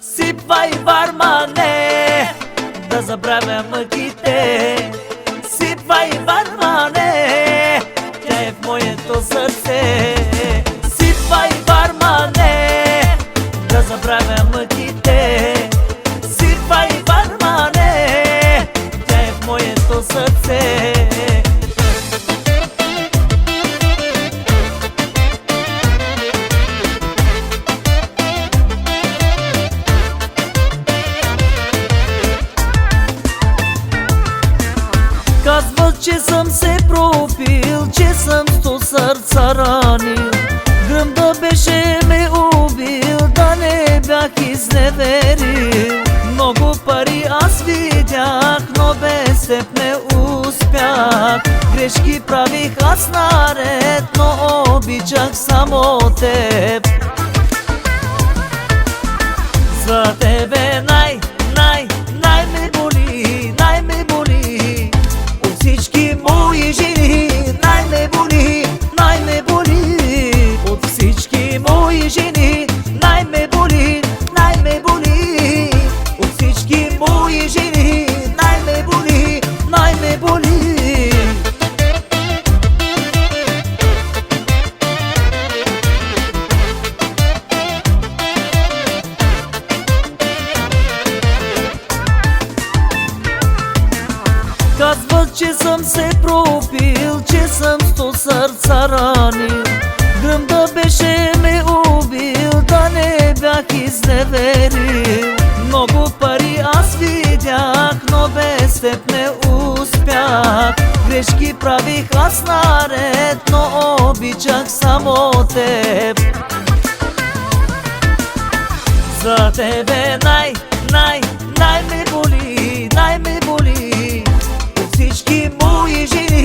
Сипвай, бармане, да забравя мъките. Сипвай, бармане, тя е в моето сърце. Сипвай, бармане, да забравя мъките. Сипвай, бармане, тя е в моето сърце. Казват, че съм се пропил, че съм сто сърца ранил. Гръмда беше ме убил, да не бях изневерил. Много пари аз видях, но без теб не успях. Грешки правих аз наред, но обичах само теб. За тебе най ме боли, най ме боли. От всички мои жени най ме боли, най ме боли. От всички мои жени най ме боли, най ме боли. От всички мои жени най ме боли, най ме боли. Казват, че съм се пропил, че съм сто сърца ранил. Гръмда беше ме убил, да не бях изневерил. Много пари аз видях, но без теб не успях. Грешки правих аз наред, но обичах само теб. За тебе най ме боли, най ме боли. От всички мои жени